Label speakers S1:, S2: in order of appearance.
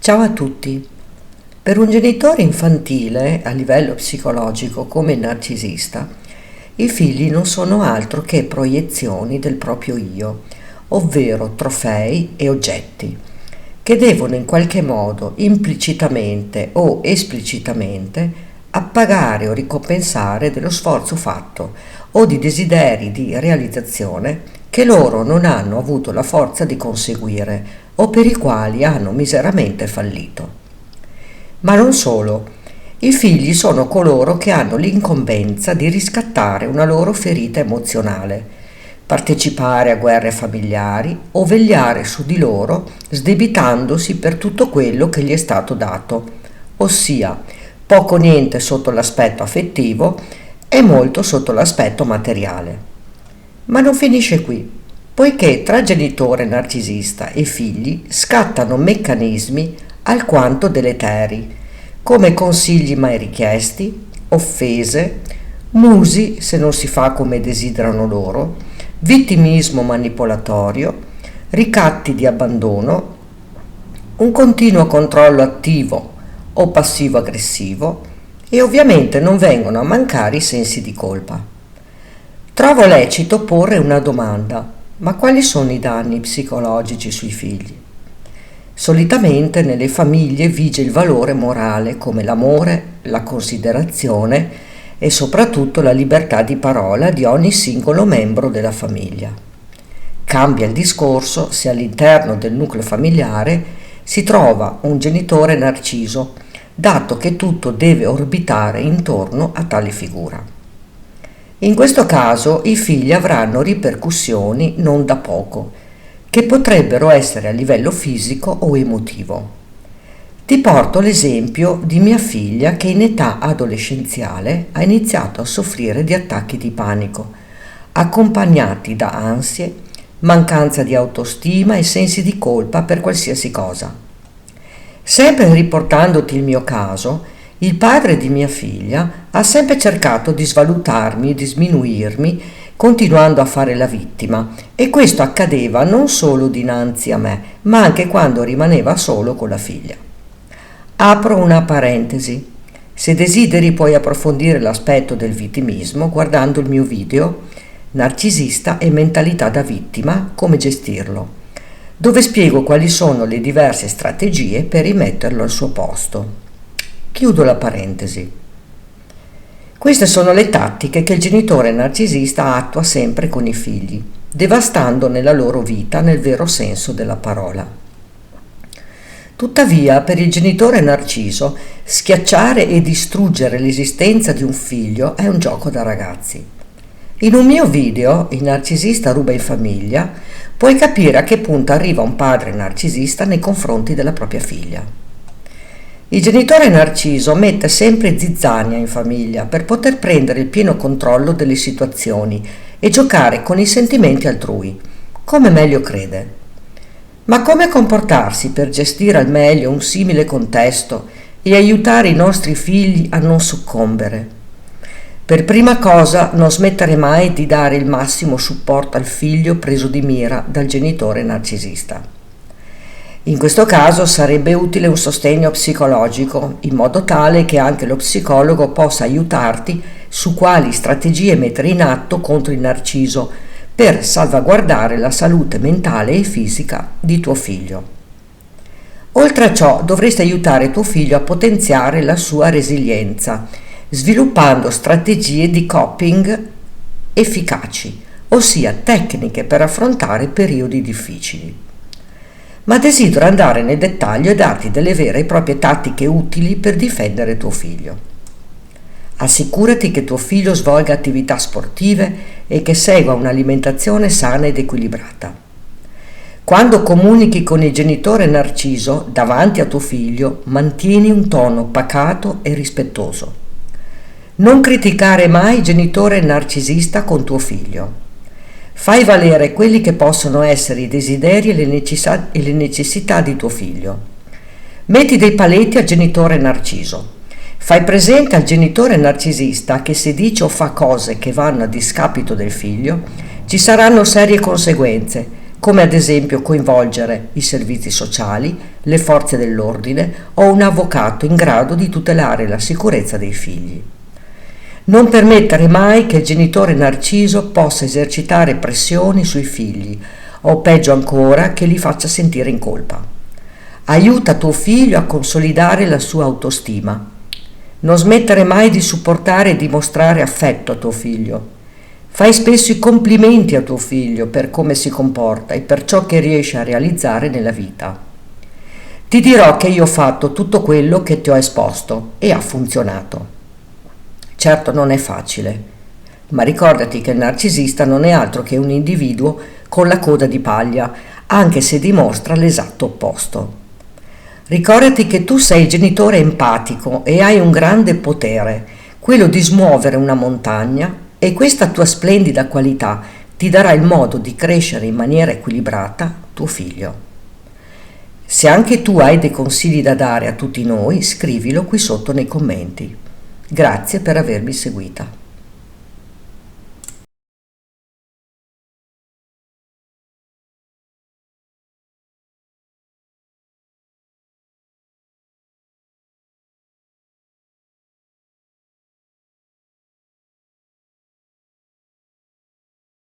S1: Ciao a tutti. Per un genitore infantile a livello psicologico come il narcisista, i figli non sono altro che proiezioni del proprio io, ovvero trofei e oggetti, che devono in qualche modo, implicitamente o esplicitamente, appagare o ricompensare dello sforzo fatto o di desideri di realizzazione che loro non hanno avuto la forza di conseguire o per i quali hanno miseramente fallito. Ma non solo, i figli sono coloro che hanno l'incombenza di riscattare una loro ferita emozionale, partecipare a guerre familiari o vegliare su di loro sdebitandosi per tutto quello che gli è stato dato, ossia poco o niente sotto l'aspetto affettivo e molto sotto l'aspetto materiale. Ma non finisce qui, poiché tra genitore narcisista e figli scattano meccanismi alquanto deleteri, come consigli mai richiesti, offese, musi se non si fa come desiderano loro, vittimismo manipolatorio, ricatti di abbandono, un continuo controllo attivo o passivo-aggressivo e ovviamente non vengono a mancare i sensi di colpa. Trovo lecito porre una domanda: ma quali sono i danni psicologici sui figli? Solitamente nelle famiglie vige il valore morale come l'amore, la considerazione e soprattutto la libertà di parola di ogni singolo membro della famiglia. Cambia il discorso se all'interno del nucleo familiare si trova un genitore narciso, dato che tutto deve orbitare intorno a tale figura. In questo caso i figli avranno ripercussioni non da poco, che potrebbero essere a livello fisico o emotivo. Ti porto l'esempio di mia figlia che in età adolescenziale ha iniziato a soffrire di attacchi di panico, accompagnati da ansie, mancanza di autostima e sensi di colpa per qualsiasi cosa. Sempre riportandoti il mio caso, il padre di mia figlia ha sempre cercato di svalutarmi e di sminuirmi, continuando a fare la vittima, e questo accadeva non solo dinanzi a me, ma anche quando rimaneva solo con la figlia. Apro una parentesi. Se desideri puoi approfondire l'aspetto del vittimismo guardando il mio video Narcisista e mentalità da vittima, come gestirlo, dove spiego quali sono le diverse strategie per rimetterlo al suo posto. Chiudo la parentesi. Queste sono le tattiche che il genitore narcisista attua sempre con i figli, devastando nella loro vita nel vero senso della parola. Tuttavia, per il genitore narciso, schiacciare e distruggere l'esistenza di un figlio è un gioco da ragazzi. In un mio video, Il narcisista ruba in famiglia, puoi capire a che punto arriva un padre narcisista nei confronti della propria figlia. Il genitore narciso mette sempre zizzania in famiglia per poter prendere il pieno controllo delle situazioni e giocare con i sentimenti altrui, come meglio crede. Ma come comportarsi per gestire al meglio un simile contesto e aiutare i nostri figli a non soccombere? Per prima cosa, non smettere mai di dare il massimo supporto al figlio preso di mira dal genitore narcisista. In questo caso sarebbe utile un sostegno psicologico, in modo tale che anche lo psicologo possa aiutarti su quali strategie mettere in atto contro il narciso per salvaguardare la salute mentale e fisica di tuo figlio. Oltre a ciò, dovresti aiutare tuo figlio a potenziare la sua resilienza, sviluppando strategie di coping efficaci, ossia tecniche per affrontare periodi difficili. Ma desidero andare nel dettaglio e darti delle vere e proprie tattiche utili per difendere tuo figlio. Assicurati che tuo figlio svolga attività sportive e che segua un'alimentazione sana ed equilibrata. Quando comunichi con il genitore narciso davanti a tuo figlio, mantieni un tono pacato e rispettoso. Non criticare mai il genitore narcisista con tuo figlio. Fai valere quelli che possono essere i desideri e le necessità di tuo figlio. Metti dei paletti al genitore narciso. Fai presente al genitore narcisista che se dice o fa cose che vanno a discapito del figlio, ci saranno serie conseguenze, come ad esempio coinvolgere i servizi sociali, le forze dell'ordine o un avvocato in grado di tutelare la sicurezza dei figli. Non permettere mai che il genitore narciso possa esercitare pressioni sui figli o peggio ancora che li faccia sentire in colpa. Aiuta tuo figlio a consolidare la sua autostima. Non smettere mai di supportare e dimostrare affetto a tuo figlio. Fai spesso i complimenti a tuo figlio per come si comporta e per ciò che riesce a realizzare nella vita. Ti dirò che io ho fatto tutto quello che ti ho esposto e ha funzionato. Certo non è facile, ma ricordati che il narcisista non è altro che un individuo con la coda di paglia, anche se dimostra l'esatto opposto. Ricordati che tu sei il genitore empatico e hai un grande potere, quello di smuovere una montagna, e questa tua splendida qualità ti darà il modo di crescere in maniera equilibrata tuo figlio. Se anche tu hai dei consigli da dare a tutti noi, scrivilo qui sotto nei commenti. Grazie per avermi seguita.